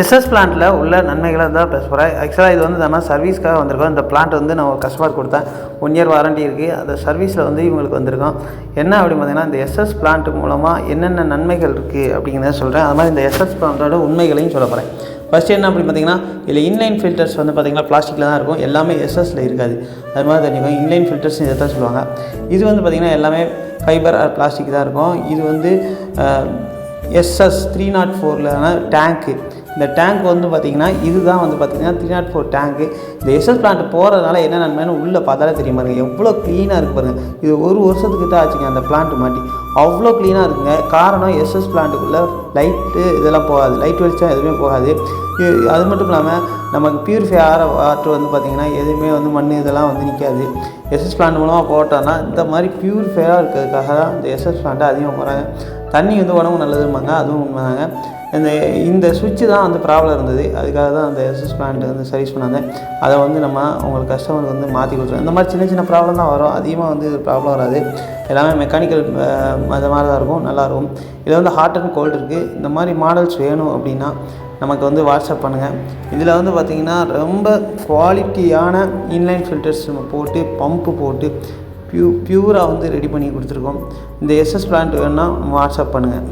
SS பிளான்ட்டில் உள்ள நன்மைகளை தான் பேச போகிறேன். ஆக்சுவலாக இது வந்து நம்ம சர்வீஸ்க்காக வந்திருக்கோம். இந்த பிளான்ட் வந்து நான் ஒரு கஸ்டமர் கொடுத்தேன். 1 இயர் வாரண்டி இருக்குது. அந்த சர்வீஸில் வந்து இவங்களுக்கு வந்திருக்கோம். என்ன அப்படின்னு பார்த்தீங்கன்னா, இந்த எஸ்எஸ் பிளான்ட் மூலமாக என்னென்ன நன்மைகள் இருக்குது அப்படிங்கிறத சொல்கிறேன். அது மாதிரி இந்த எஸ்எஸ் பிளான்ட்டோட உண்மைகளையும் சொல்ல போகிறேன். ஃபஸ்ட்டு என்ன அப்படின்னு பார்த்தீங்கன்னா, இதில் இன்லைன் ஃபில்டர்ஸ் வந்து பார்த்திங்கன்னா பிளாஸ்டிக்கில் தான் இருக்கும். எல்லாமே எஸ்எஸ்சில் இருக்காது. அது மாதிரி தெரிஞ்சுக்கோங்க. இன்லைன் ஃபில்டர்ஸ் இதை தான் சொல்லுவாங்க. இது வந்து பார்த்திங்கன்னா எல்லாமே ஃபைபர் ஆர் பிளாஸ்டிக் தான் இருக்கும். இது வந்து எஸ்எஸ் 304 டேங்க்கு. இந்த டேங்க் வந்து பார்த்திங்கன்னா இதுதான் வந்து பார்த்திங்கன்னா 304 டேங்க்கு. இந்த எஸ்எஸ் பிளான்ட் போகிறதுனால என்ன நன்மைன்னு உள்ளே பார்த்தாலே தெரியும் பாருங்கள். எவ்வளோ க்ளீனாக இருக்குது பாருங்கள். இது 1 வருஷத்துக்கிட்ட ஆச்சுங்க அந்த பிளான்ட் மாட்டி. அவ்வளோ க்ளீனாக இருக்குங்க. காரணம் எஸ்எஸ் பிளான்ட்டுக்குள்ளே லைட்டு இதெல்லாம் போகாது. லைட் வெளிச்சம் எதுவுமே போகாது. அது மட்டும் இல்லாமல் நமக்கு பியூரிஃபை ஆகிற வாட்டர் வந்து பார்த்திங்கன்னா எதுவுமே வந்து மண் இதெல்லாம் வந்து நிற்காது. எஸ்எஸ் பிளான்ட் மூலமாக போட்டோன்னா இந்த மாதிரி பியூரிஃபையாக இருக்கிறதுக்காக தான் இந்த எஸ்எஸ் பிளான்ட்டை அதிகமாக போகிறாங்க. தண்ணி வந்து உடம்பு நல்லதும்பாங்க, அதுவும் உண்மைதாங்க. இந்த சுவிட்சு தான் வந்து ப்ராப்ளம் இருந்தது. அதுக்காக தான் அந்த எஸ்எஸ் பிளான்ட் வந்து சர்வீஸ் பண்ணாங்க. அதை வந்து நம்ம உங்களுக்கு கஸ்டமருக்கு வந்து மாற்றி கொடுத்துருவோம். இந்த மாதிரி சின்ன சின்ன ப்ராப்ளம் தான் வரும். அதிகமாக வந்து ப்ராப்ளம் வராது. எல்லாமே மெக்கானிக்கல் அது மாதிரி தான் இருக்கும். நல்லாயிருக்கும். இதில் வந்து ஹாட் அண்ட் கோல்டு இருக்குது. இந்த மாதிரி மாடல்ஸ் வேணும் அப்படின்னா நமக்கு வந்து வாட்ஸ்அப் பண்ணுங்கள். இதில் வந்து பார்த்திங்கன்னா ரொம்ப குவாலிட்டியான இன்லைன் ஃபில்டர்ஸ் நம்ம போட்டு பம்பு போட்டு பியூராக வந்து ரெடி பண்ணி கொடுத்துருக்கோம். இந்த எஸ்எஸ் பிளான்ட் வேணுன்னா வாட்ஸ்அப் பண்ணுங்கள்.